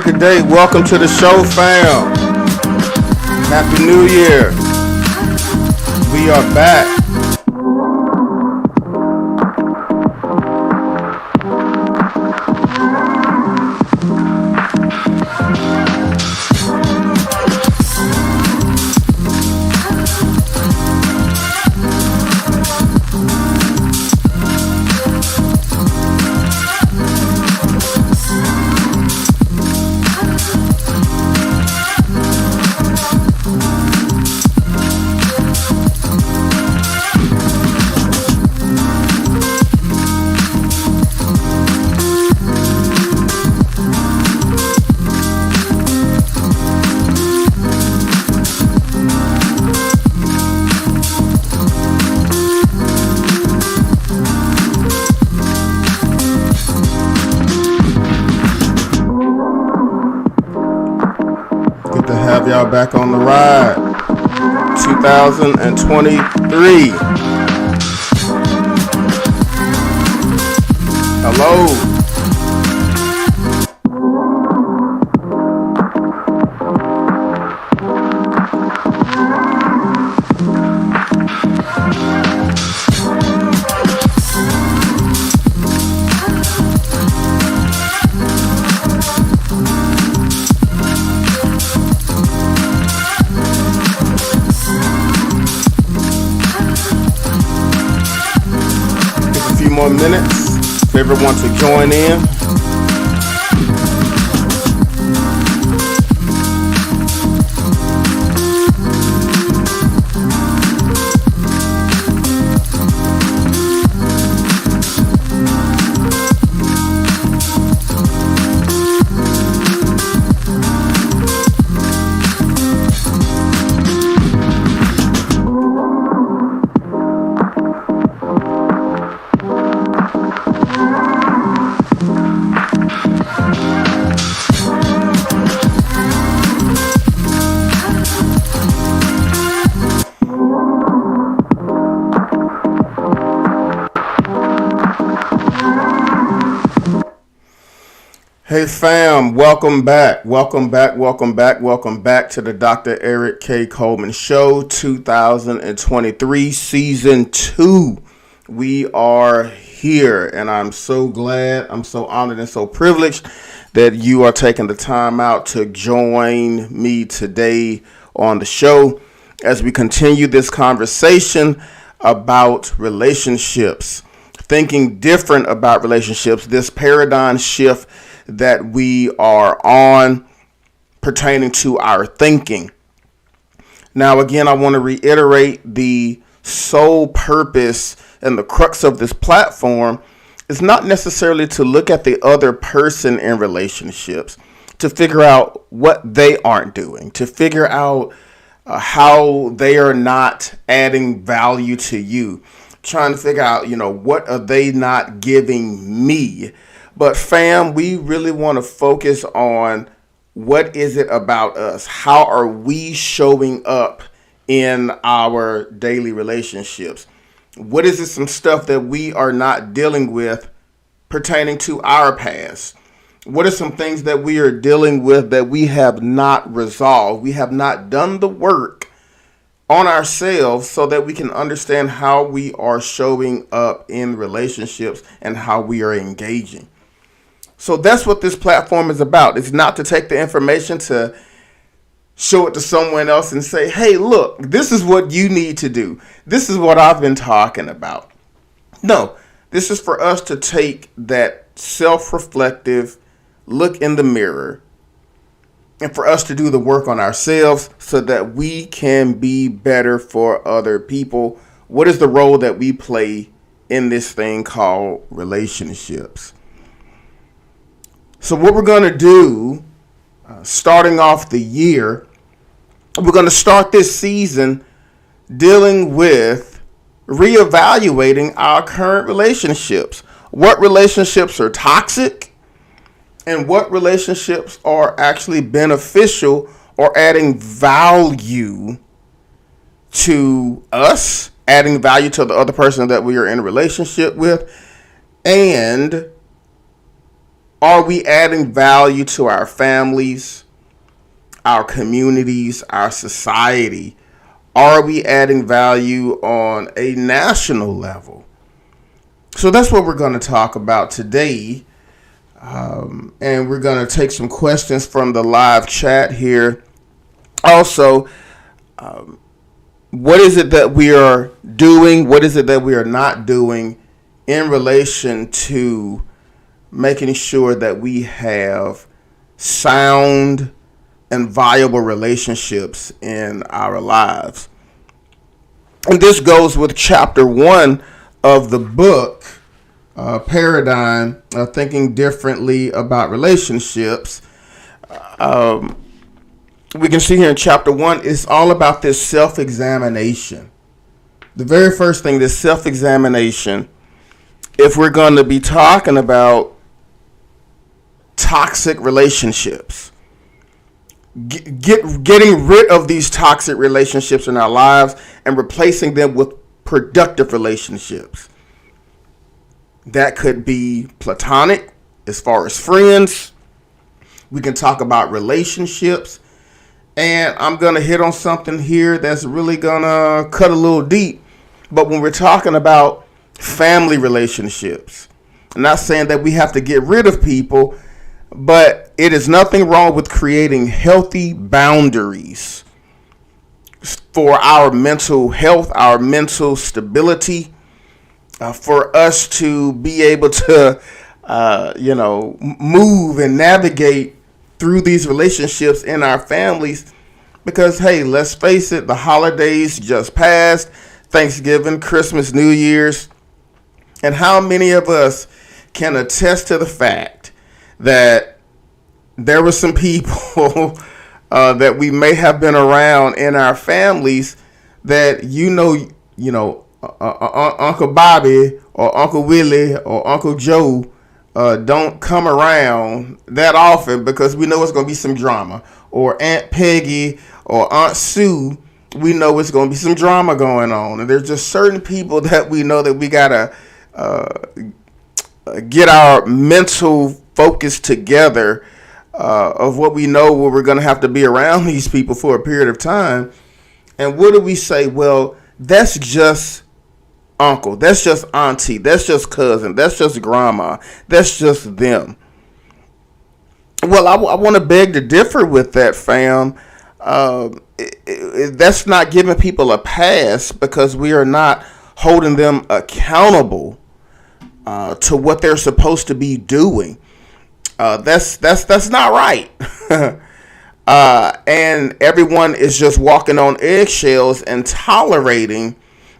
Good day. Welcome to the show, fam. Happy New Year. We are back. Y'all back on the ride. 2023. Hello. More minutes for everyone to join in. Hey fam, welcome back to the Dr. Eric K. Coleman Show 2023 Season 2. We are here. And I'm so glad, I'm so honored and so privileged that you are taking the time out to join me today on the show as we continue this conversation about relationships, thinking different about relationships, this paradigm shift that we are on pertaining to our thinking. Now, again, I want to reiterate the sole purpose and the crux of this platform is not necessarily to look at the other person in relationships, to figure out what they aren't doing, to figure out how they are not adding value to you, trying to figure out, what are they not giving me? But fam, we really want to focus on what is it about us? How are we showing up in our daily relationships? What is it, some stuff that we are not dealing with pertaining to our past? What are some things that we are dealing with that we have not resolved? We have not done the work on ourselves so that we can understand how we are showing up in relationships and how we are engaging. So that's what this platform is about. It's not to take the information to show it to someone else and say, hey, look, this is what you need to do. This is what I've been talking about. No, this is for us to take that self-reflective look in the mirror and for us to do the work on ourselves so that we can be better for other people. What is the role that we play in this thing called relationships? So what we're going to do, starting off the year, we're going to start this season dealing with reevaluating our current relationships. What relationships are toxic and what relationships are actually beneficial or adding value to us, adding value to the other person that we are in a relationship with, and are we adding value to our families, our communities, our society? Are we adding value on a national level? So that's what we're going to talk about today. And we're going to take some questions from the live chat here. Also, what is it that we are doing? What is it that we are not doing in relation to making sure that we have sound and viable relationships in our lives? And this goes with chapter 1 of the book, Paradigm, Thinking Differently About Relationships. We can see here in chapter 1, it's all about this self-examination. The very first thing, this self-examination, if we're going to be talking about toxic relationships, getting rid of these toxic relationships in our lives and replacing them with productive relationships. That could be platonic, as far as friends. We can talk about relationships. And I'm going to hit on something here that's really going to cut a little deep. But when we're talking about family relationships, I'm not saying that we have to get rid of people, but it is nothing wrong with creating healthy boundaries for our mental health, our mental stability, for us to be able to, move and navigate through these relationships in our families. Because, hey, let's face it, the holidays just passed, Thanksgiving, Christmas, New Year's. And how many of us can attest to the fact that there were some people that we may have been around in our families that Uncle Bobby or Uncle Willie or Uncle Joe don't come around that often because we know it's going to be some drama. Or Aunt Peggy or Aunt Sue, we know it's going to be some drama going on. And there's just certain people that we know that we got to get our mental focus together of what we know where we're going to have to be around these people for a period of time. And what do we say? Well, that's just uncle. That's just auntie. That's just cousin. That's just grandma. That's just them. Well, I want to beg to differ with that, fam. That's not giving people a pass, because we are not holding them accountable to what they're supposed to be doing. That's not right. And everyone is just walking on eggshells and tolerating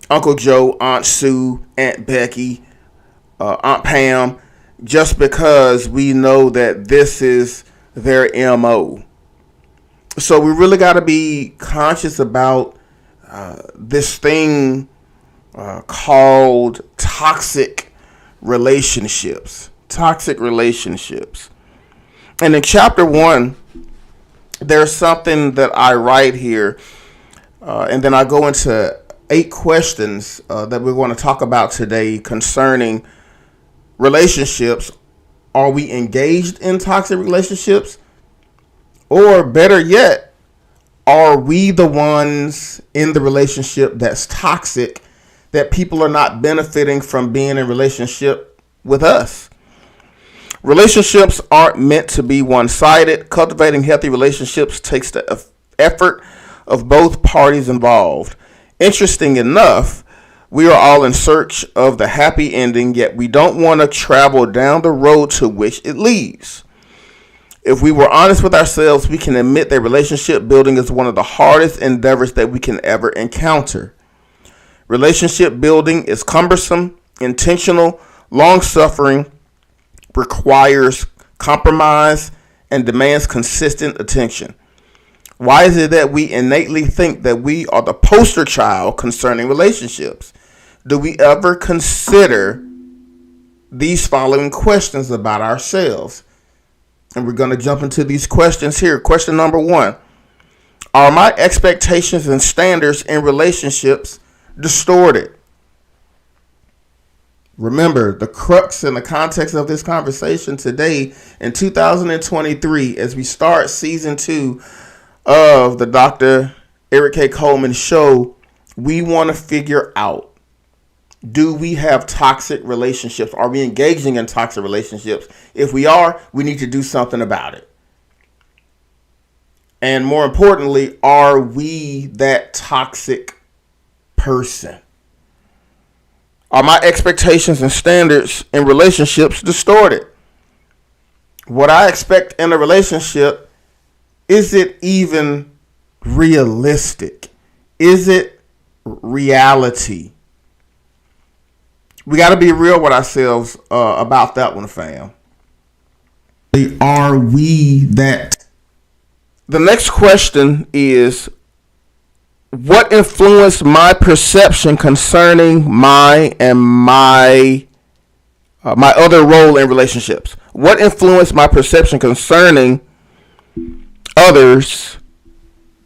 Uncle Joe, Aunt Sue, Aunt Becky, Aunt Pam, just because we know that this is their MO. So we really got to be conscious about this thing called toxic relationships. Toxic relationships. And in chapter 1, there's something that I write here, and then I go into 8 questions that we're going to talk about today concerning relationships. Are we engaged in toxic relationships? Or better yet, are we the ones in the relationship that's toxic, that people are not benefiting from being in a relationship with us? Relationships aren't meant to be one-sided. Cultivating healthy relationships takes the effort of both parties involved. Interesting enough, we are all in search of the happy ending, yet we don't want to travel down the road to which it leads. If we were honest with ourselves, we can admit that relationship building is one of the hardest endeavors that we can ever encounter. Relationship building is cumbersome, intentional, long-suffering, requires compromise, and demands consistent attention. Why is it that we innately think that we are the poster child concerning relationships? Do we ever consider these following questions about ourselves? And we're going to jump into these questions here. Question number 1. Are my expectations and standards in relationships distorted? Remember, the crux and the context of this conversation today in 2023, as we start season 2 of the Dr. Eric K. Coleman show, we want to figure out, do we have toxic relationships? Are we engaging in toxic relationships? If we are, we need to do something about it. And more importantly, are we that toxic person? Are my expectations and standards in relationships distorted? What I expect in a relationship, is it even realistic? Is it reality? We got to be real with ourselves about that one, fam. Are we that? The next question is, what influenced my perception concerning my other role in relationships? What influenced my perception concerning others'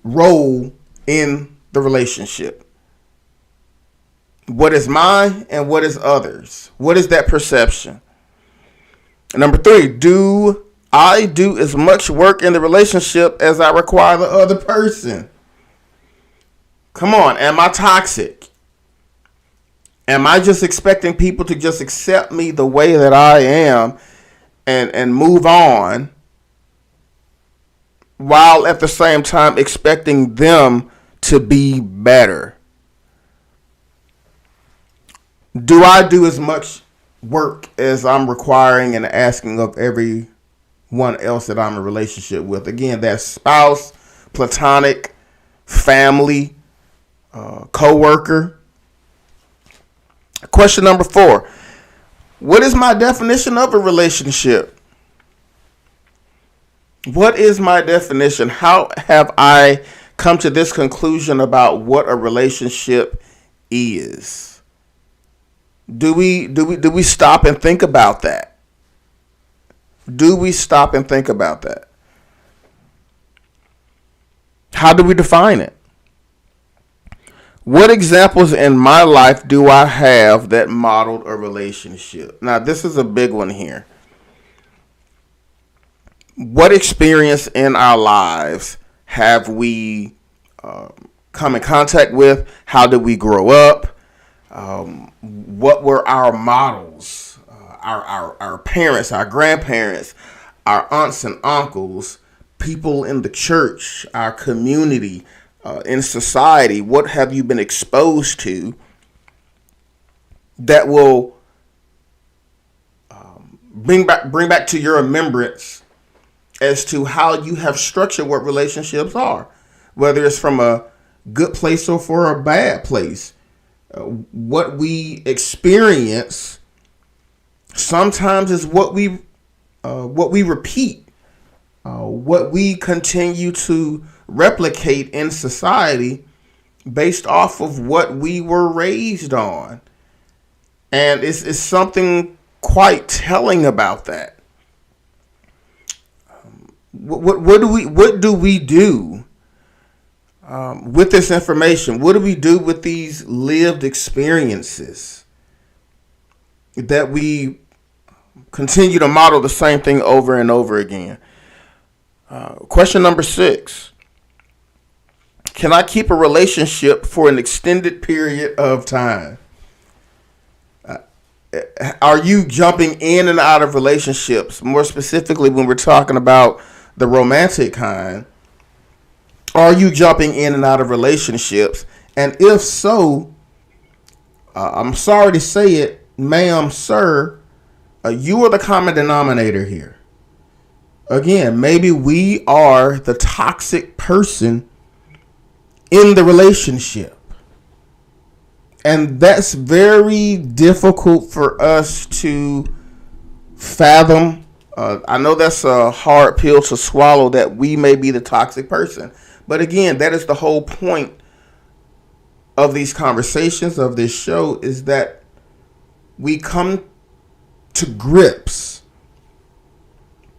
role in the relationship? What is mine and what is others? What is that perception? And number 3, do I do as much work in the relationship as I require the other person? Come on, am I toxic? Am I just expecting people to just accept me the way that I am and move on, while at the same time expecting them to be better? Do I do as much work as I'm requiring and asking of everyone else that I'm in a relationship with? Again, that's spouse, platonic, family, co-worker. Question number 4. What is my definition of a relationship? What is my definition? How have I come to this conclusion about what a relationship is? Do we stop and think about that? Do we stop and think about that? How do we define it? What examples in my life do I have that modeled a relationship? Now, this is a big one here. What experience in our lives have we come in contact with? How did we grow up? What were our models? Our parents, our grandparents, our aunts and uncles, people in the church, our community, in society. What have you been exposed to that will bring back to your remembrance as to how you have structured what relationships are, whether it's from a good place or for a bad place. What we experience sometimes is what we repeat, what we continue to replicate in society based off of what we were raised on, and it's something quite telling about that. What do we do with this information? What do we do with these lived experiences that we continue to model the same thing over and over again? Question number 6. Can I keep a relationship for an extended period of time? Are you jumping in and out of relationships? More specifically, when we're talking about the romantic kind, are you jumping in and out of relationships? And if so, I'm sorry to say it, ma'am, sir, you are the common denominator here. Again, maybe we are the toxic person in the relationship. And that's very difficult for us to fathom. I know that's a hard pill to swallow, that we may be the toxic person. But again, that is the whole point of these conversations, of this show, is that we come to grips.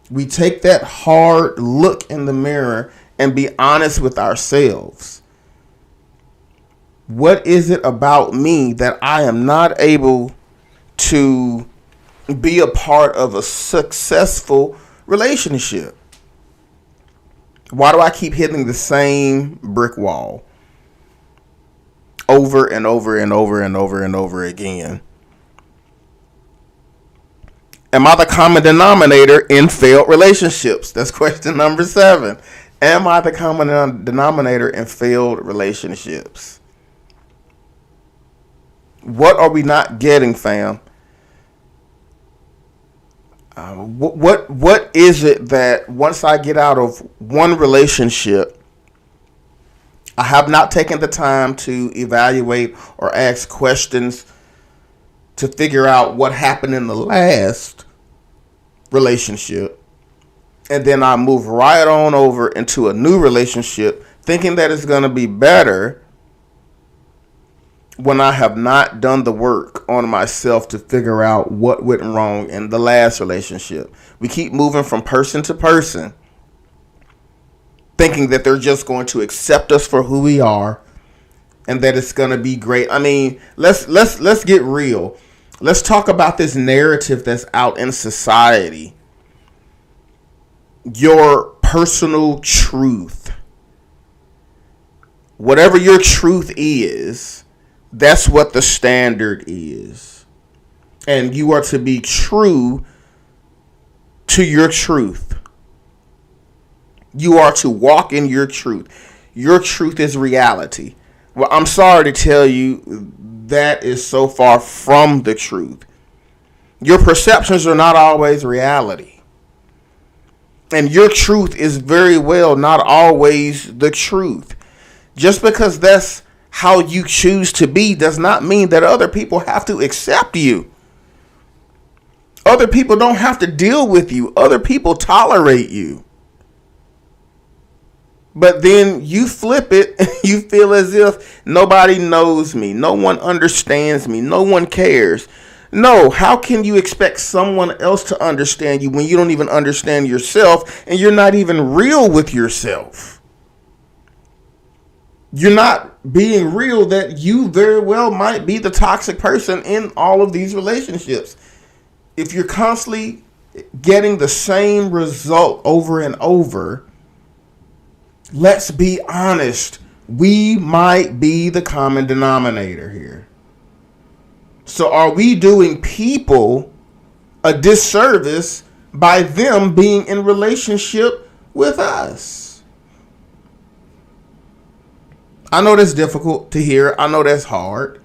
We take that hard look in the mirror and be honest with ourselves. What is it about me that I am not able to be a part of a successful relationship? Why do I keep hitting the same brick wall over and over and over and over and over again? Am I the common denominator in failed relationships? That's question number 7. Am I the common denominator in failed relationships? What are we not getting, fam? What is it that once I get out of one relationship, I have not taken the time to evaluate or ask questions to figure out what happened in the last relationship, and then I move right on over into a new relationship thinking that it's going to be better, when I have not done the work on myself to figure out what went wrong in the last relationship. We keep moving from person to person, thinking that they're just going to accept us for who we are and that it's going to be great. I mean, let's get real. Let's talk about this narrative that's out in society. Your personal truth. Whatever your truth is, that's what the standard is. And you are to be true to your truth. You are to walk in your truth. Your truth is reality. Well, I'm sorry to tell you, that is so far from the truth. Your perceptions are not always reality. And your truth is very well not always the truth. Just because that's how you choose to be does not mean that other people have to accept you. Other people don't have to deal with you. Other people tolerate you. But then you flip it, you feel as if nobody knows me, no one understands me, no one cares. No, how can you expect someone else to understand you when you don't even understand yourself and you're not even real with yourself? You're not being real that you very well might be the toxic person in all of these relationships. If you're constantly getting the same result over and over, let's be honest, we might be the common denominator here. So are we doing people a disservice by them being in relationship with us? I know that's difficult to hear. I know that's hard.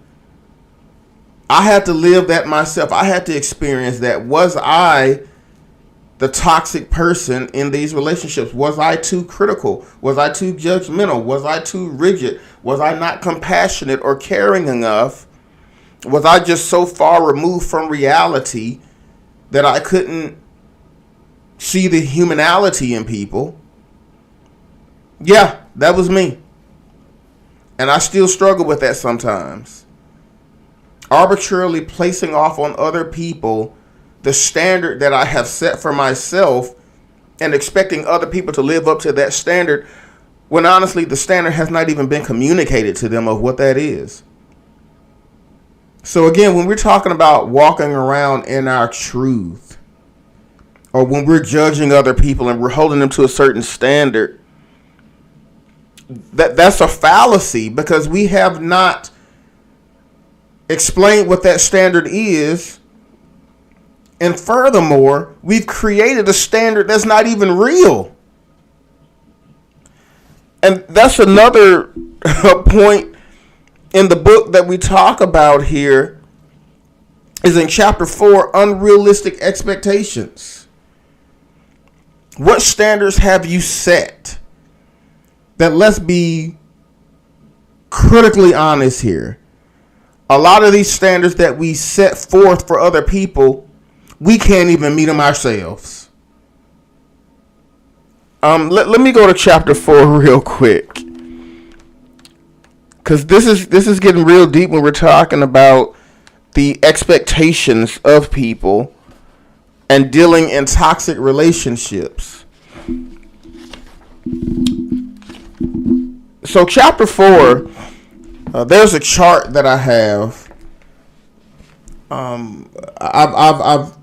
I had to live that myself. I had to experience that. Was I the toxic person in these relationships? Was I too critical? Was I too judgmental? Was I too rigid? Was I not compassionate or caring enough? Was I just so far removed from reality that I couldn't see the humanity in people? Yeah, that was me. And I still struggle with that sometimes. Arbitrarily placing off on other people the standard that I have set for myself and expecting other people to live up to that standard when honestly the standard has not even been communicated to them of what that is. So again, when we're talking about walking around in our truth, or when we're judging other people and we're holding them to a certain standard, that's a fallacy, because we have not explained what that standard is. And furthermore, we've created a standard that's not even real. And that's another point in the book that we talk about here, is in chapter 4, unrealistic expectations. What standards have you set? That, let's be critically honest here, a lot of these standards that we set forth for other people, we can't even meet them ourselves. Let me go to chapter 4 real quick, because this is getting real deep when we're talking about the expectations of people and dealing in toxic relationships. So chapter 4, there's a chart that I have. I've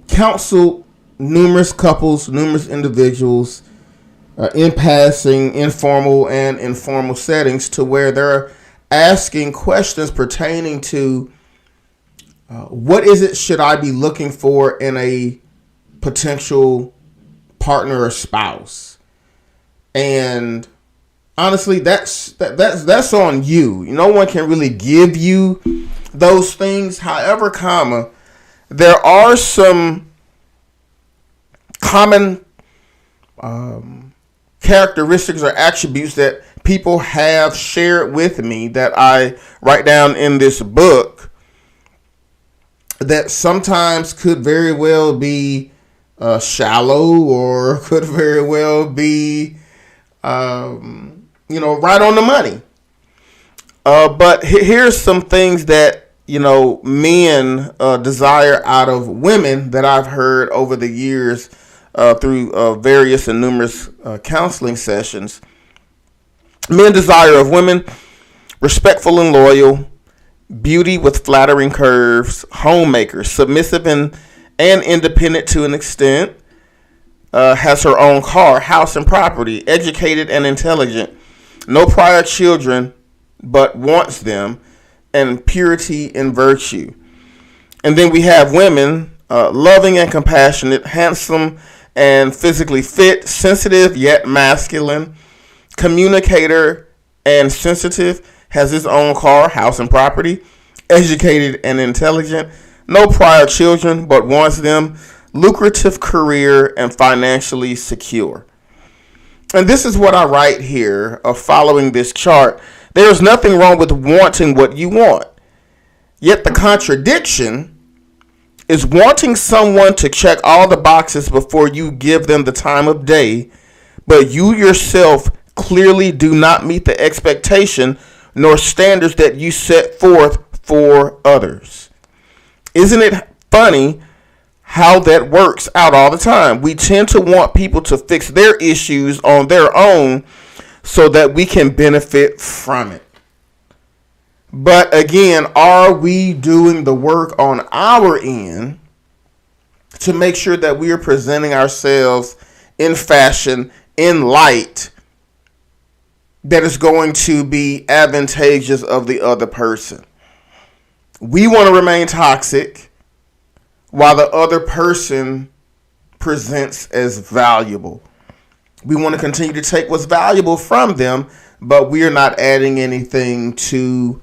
counseled numerous couples, numerous individuals, in passing, informal and informal settings, to where they're asking questions pertaining to what is it should I be looking for in a potential partner or spouse. And honestly, that's on you. No one can really give you those things. However, there are some common characteristics or attributes that people have shared with me that I write down in this book that sometimes could very well be shallow, or could very well be right on the money. But here's some things that, men desire out of women that I've heard over the years through various and numerous counseling sessions. Men desire of women: respectful and loyal, beauty with flattering curves, homemaker, submissive and independent to an extent, has her own car, house, and property, educated and intelligent, no prior children but wants them, and purity and virtue. And then we have women, loving and compassionate, handsome and physically fit, sensitive yet masculine, communicator and sensitive, has his own car, house, and property, educated and intelligent, no prior children but wants them, lucrative career, and financially secure. And this is what I write here of following this chart. There's nothing wrong with wanting what you want. Yet the contradiction is wanting someone to check all the boxes before you give them the time of day, but you yourself clearly do not meet the expectation nor standards that you set forth for others. Isn't it funny how that works out all the time? We tend to want people to fix their issues on their own so that we can benefit from it. But again, are we doing the work on our end to make sure that we are presenting ourselves in fashion, in light, that is going to be advantageous of the other person? We want to remain toxic while the other person presents as valuable. We want to continue to take what's valuable from them, but we are not adding anything to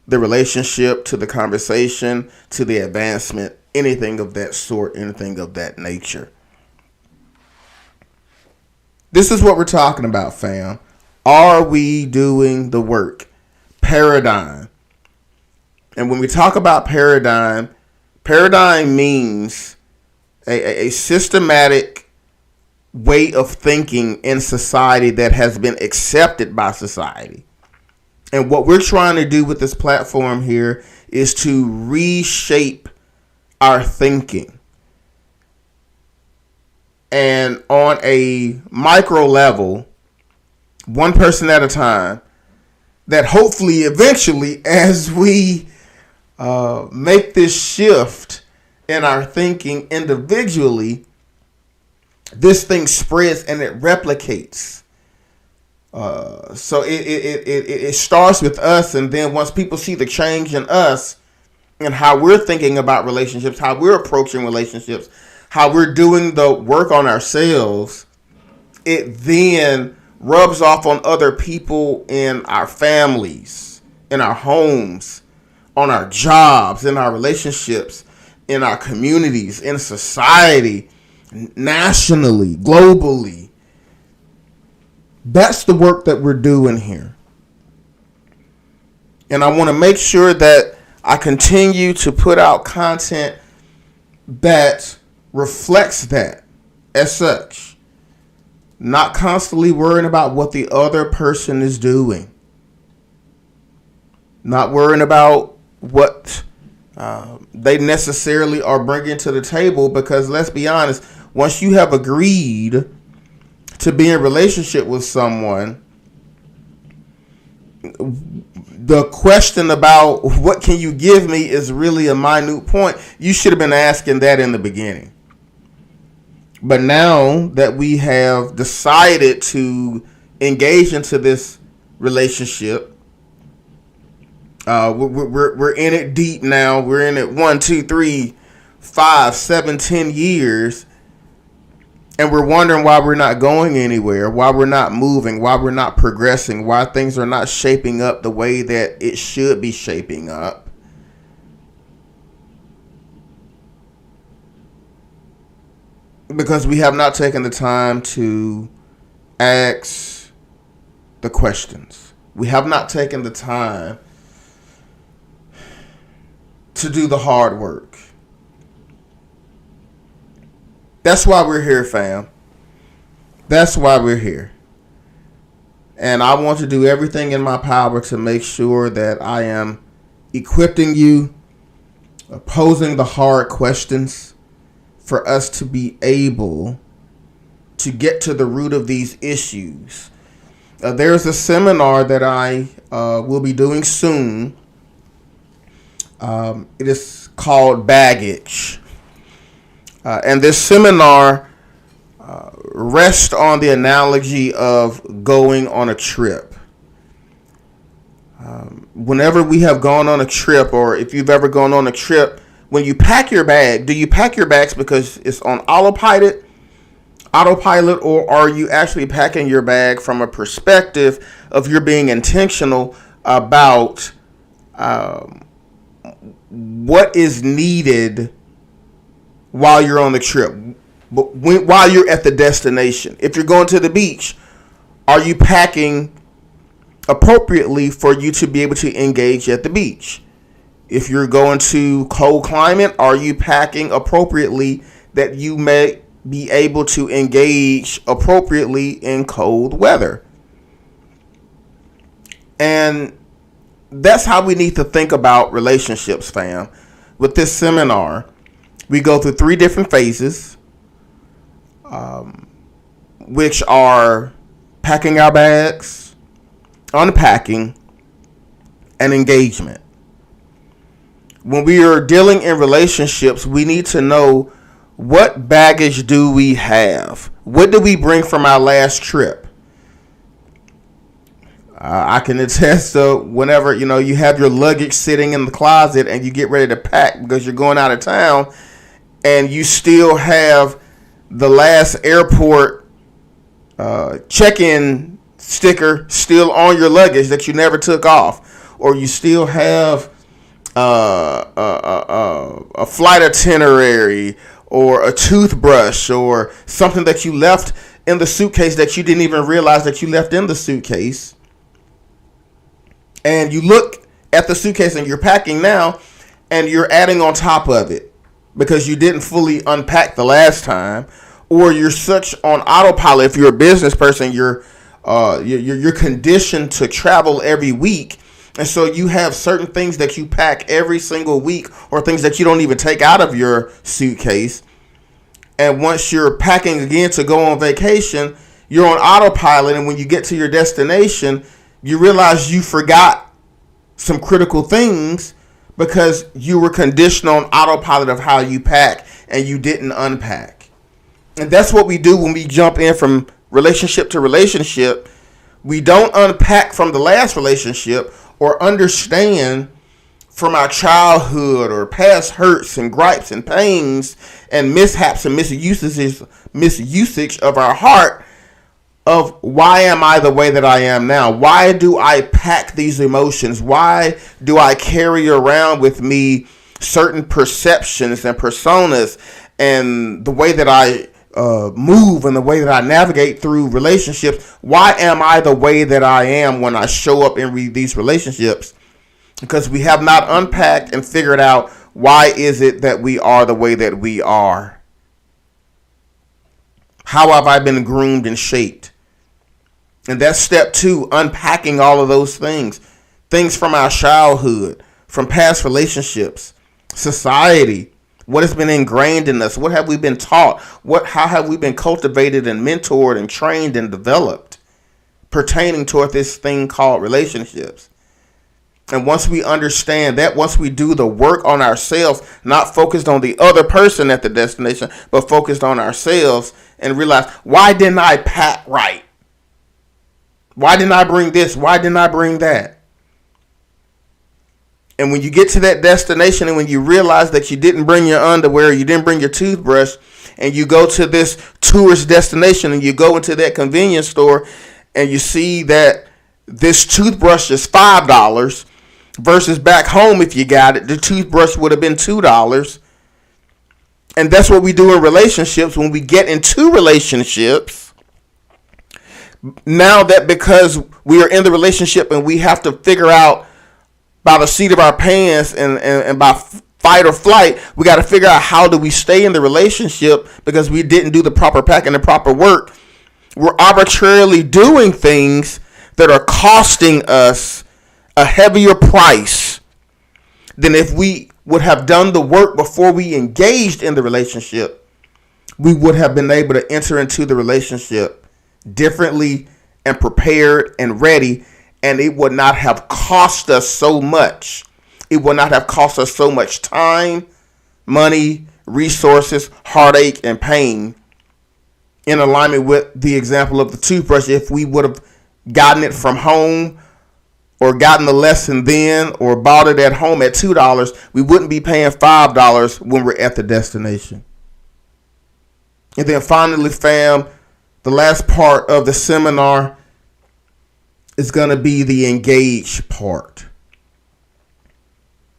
the relationship, to the conversation, to the advancement, anything of that sort, anything of that nature. This is what we're talking about, fam. Are we doing the work? Paradigm. And when we talk about paradigm means a systematic way of thinking in society that has been accepted by society. And what we're trying to do with this platform here is to reshape our thinking. And on a micro level, one person at a time, that hopefully eventually, as we make this shift in our thinking individually, this thing spreads and it replicates. So it starts with us, and then once people see the change in us and how we're thinking about relationships, how we're approaching relationships, how we're doing the work on ourselves, it then rubs off on other people in our families, in our homes, on our jobs, in our relationships, in our communities, in society, nationally, globally. That's the work that we're doing here. And I want to make sure that I continue to put out content that reflects that as such. Not constantly worrying about what the other person is doing. Not worrying about what they necessarily are bringing to the table, because let's be honest, once you have agreed to be in a relationship with someone, the question about what can you give me is really a minute point. You should have been asking that in the beginning. But now that we have decided to engage into this relationship, we're in it deep now. We're in it 1, 2, 3, 5, 7, 10 years. And we're wondering why we're not going anywhere, why we're not moving, why we're not progressing, why things are not shaping up the way that it should be shaping up. Because we have not taken the time to ask the questions. We have not taken the time to do the hard work. That's why we're here, fam. That's why we're here. And I want to do everything in my power to make sure that I am equipping you, posing the hard questions for us to be able to get to the root of these issues. There's a seminar that I will be doing soon. It is called Baggage. And this seminar rests on the analogy of going on a trip. Whenever we have gone on a trip, or if you've ever gone on a trip, when you pack your bag, do you pack your bags because it's on autopilot, or are you actually packing your bag from a perspective of you're being intentional about what is needed while you're on the trip, but while you're at the destination? If you're going to the beach, are you packing appropriately for you to be able to engage at the beach? If you're going to cold climate, are you packing appropriately that you may be able to engage appropriately in cold weather? And that's how we need to think about relationships, fam. With this seminar, we go through 3 different phases, which are packing our bags, unpacking, and engagement. When we are dealing in relationships, we need to know, what baggage do we have? What did we bring from our last trip? I can attest to whenever, you have your luggage sitting in the closet and you get ready to pack because you're going out of town and you still have the last airport check-in sticker still on your luggage that you never took off, or you still have a flight itinerary or a toothbrush or something that you left in the suitcase that you didn't even realize that you left in the suitcase. And you look at the suitcase and you're packing now and you're adding on top of it because you didn't fully unpack the last time, or you're such on autopilot. If you're a business person, you're conditioned to travel every week. And so you have certain things that you pack every single week, or things that you don't even take out of your suitcase. And once you're packing again to go on vacation, you're on autopilot. And when you get to your destination, you realize you forgot some critical things because you were conditioned on autopilot of how you pack and you didn't unpack. And that's what we do when we jump in from relationship to relationship. We don't unpack from the last relationship or understand from our childhood or past hurts and gripes and pains and mishaps and misusage of our heart of why am I the way that I am now? Why do I pack these emotions? Why do I carry around with me certain perceptions and personas and the way that I move and the way that I navigate through relationships? Why am I the way that I am when I show up in these relationships? Because we have not unpacked and figured out why is it that we are the way that we are. How have I been groomed and shaped? And that's step 2, unpacking all of those things. Things from our childhood, from past relationships, society, what has been ingrained in us, what have we been taught, how have we been cultivated and mentored and trained and developed pertaining toward this thing called relationships. And once we understand that, once we do the work on ourselves, not focused on the other person at the destination, but focused on ourselves, and realize, why didn't I pack right? Why didn't I bring this? Why didn't I bring that? And when you get to that destination and when you realize that you didn't bring your underwear, you didn't bring your toothbrush, and you go to this tourist destination and you go into that convenience store and you see that this toothbrush is $5 versus back home, if you got it, the toothbrush would have been $2. And that's what we do in relationships. When we get into relationships, now that because we are in the relationship and we have to figure out by the seat of our pants and by fight or flight, we got to figure out how do we stay in the relationship because we didn't do the proper pack and the proper work. We're arbitrarily doing things that are costing us a heavier price than if we would have done the work before we engaged in the relationship. We would have been able to enter into the relationship differently and prepared and ready, and it would not have cost us so much. It would not have cost us so much time, money, resources, heartache, and pain, in alignment with the example of the toothbrush. If we would have gotten it from home or gotten the lesson then or bought it at home at $2, we wouldn't be paying $5 when we're at the destination. And then finally, fam, the last part of the seminar is going to be the engage part.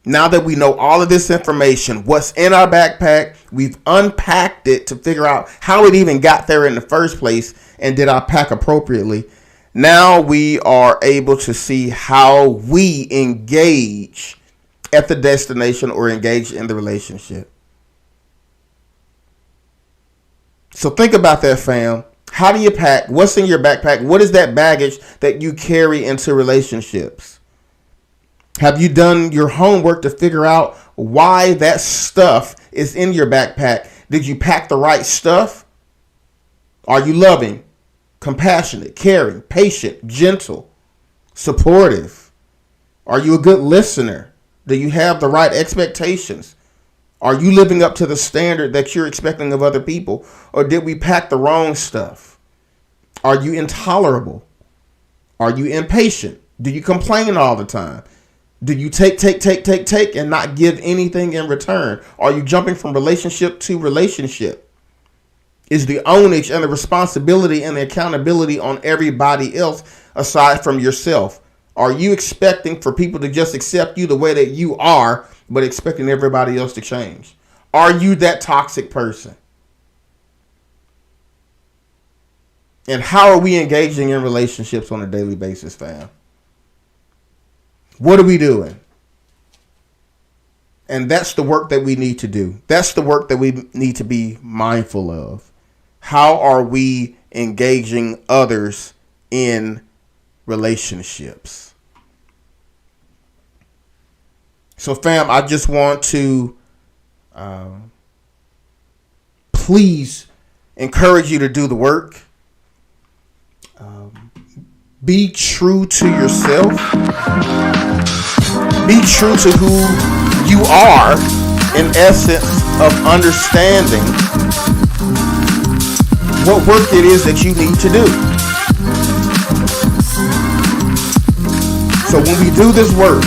Now that we know all of this information, what's in our backpack, we've unpacked it to figure out how it even got there in the first place, and did I pack appropriately? Now we are able to see how we engage at the destination or engage in the relationship. So think about that, fam. How do you pack? What's in your backpack? What is that baggage that you carry into relationships? Have you done your homework to figure out why that stuff is in your backpack? Did you pack the right stuff? Are you loving, compassionate, caring, patient, gentle, supportive? Are you a good listener? Do you have the right expectations? Are you living up to the standard that you're expecting of other people? Or did we pack the wrong stuff? Are you intolerable? Are you impatient? Do you complain all the time? Do you take and not give anything in return? Are you jumping from relationship to relationship? Is the onus and the responsibility and the accountability on everybody else aside from yourself? Are you expecting for people to just accept you the way that you are, but expecting everybody else to change? Are you that toxic person? And how are we engaging in relationships on a daily basis, fam? What are we doing? And that's the work that we need to do. That's the work that we need to be mindful of. How are we engaging others in relationships? So, fam, I just want to please encourage you to do the work. Be true to yourself. Be true to who you are, in essence of understanding what work it is that you need to do. So when we do this work,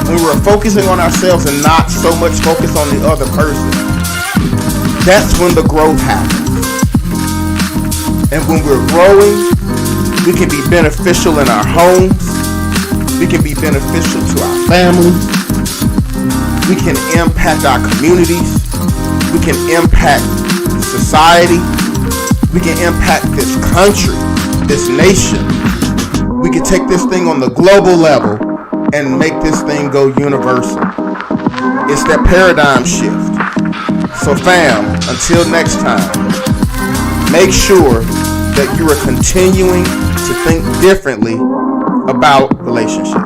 when we're focusing on ourselves and not so much focus on the other person, that's when the growth happens. And when we're growing, we can be beneficial in our homes. We can be beneficial to our families. We can impact our communities. We can impact society. We can impact this country, this nation. We can take this thing on the global level and make this thing go universal. It's that paradigm shift. So fam, until next time, make sure that you are continuing to think differently about relationships.